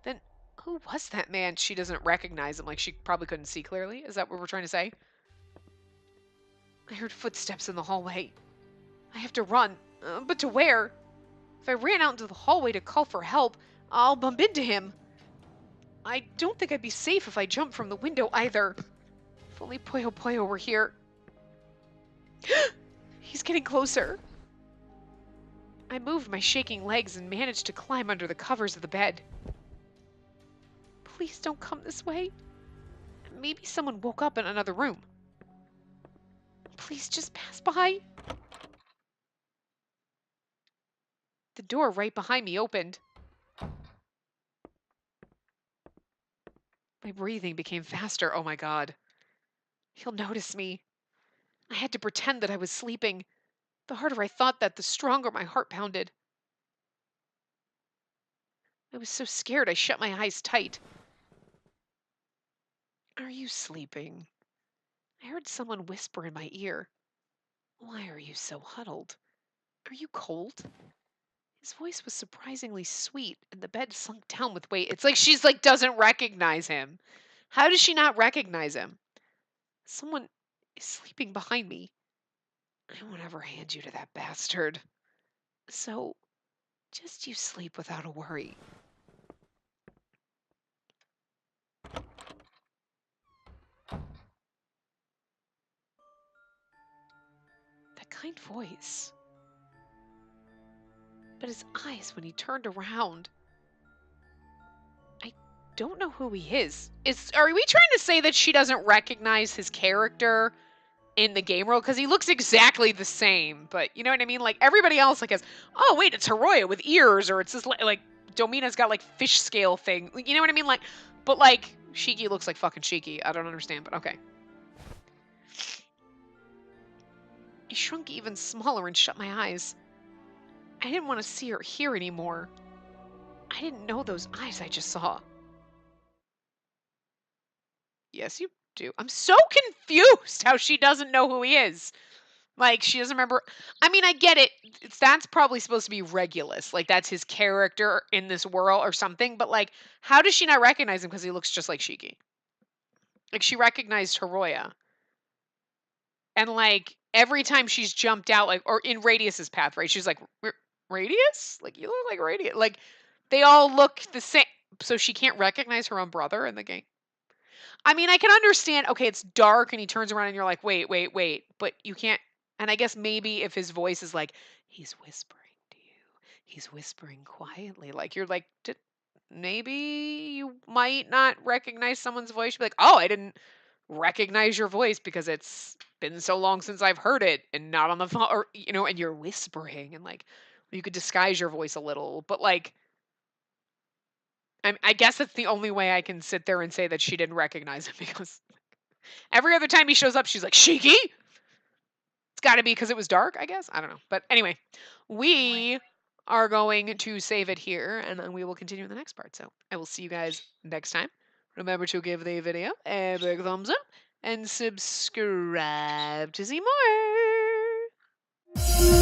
Then who was that man? She doesn't recognize him, like she probably couldn't see clearly. Is that what we're trying to say? I heard footsteps in the hallway. I have to run, but to where? If I ran out into the hallway to call for help, I'll bump into him. I don't think I'd be safe if I jumped from the window either. If only Poyo Poyo were here. He's getting closer. I moved my shaking legs and managed to climb under the covers of the bed. Please don't come this way. Maybe someone woke up in another room. Please just pass by. The door right behind me opened. My breathing became faster. Oh my God. He'll notice me. I had to pretend that I was sleeping. The harder I thought that, the stronger my heart pounded. I was so scared I shut my eyes tight. Are you sleeping? I heard someone whisper in my ear. Why are you so huddled? Are you cold? His voice was surprisingly sweet, and the bed sunk down with weight. It's like she's like doesn't recognize him. How does she not recognize him? Someone is sleeping behind me. I won't ever hand you to that bastard. So, just you sleep without a worry. That kind voice. But his eyes when he turned around. I don't know who he is. Are we trying to say that she doesn't recognize his character in the game world? Because he looks exactly the same, but you know what I mean? Like everybody else like has, oh wait, it's Hiroya with ears, or it's this like Domina's got like fish scale thing. You know what I mean? Like, but like Shiki looks like fucking Shiki. I don't understand, but okay. He shrunk even smaller and shut my eyes. I didn't want to see or hear anymore. I didn't know those eyes I just saw. Yes, you do. I'm so confused how she doesn't know who he is. Like, she doesn't remember. I mean, I get it. That's probably supposed to be Regulus. Like, that's his character in this world or something. But, like, how does she not recognize him? Because he looks just like Shiki. Like, she recognized Hiroya. And, like, every time she's jumped out, like, or in Radius's path, right? She's like, Radius? Like, you look like Radius. Like, they all look the same. So she can't recognize her own brother in the game. I mean, I can understand, okay, it's dark and he turns around and you're like, wait, wait, wait. But you can't. And I guess maybe if his voice is like, he's whispering to you, he's whispering quietly. Like, you're like, maybe you might not recognize someone's voice. You'd be like, oh, I didn't recognize your voice because it's been so long since I've heard it and not on the phone. Or, you know, and you're whispering and like, you could disguise your voice a little. But like, I guess that's the only way I can sit there and say that she didn't recognize him because every other time he shows up, she's like, Shiki? It's got to be because it was dark, I guess. I don't know. But anyway, we are going to save it here and then we will continue in the next part. So I will see you guys next time. Remember to give the video a big thumbs up and subscribe to see more.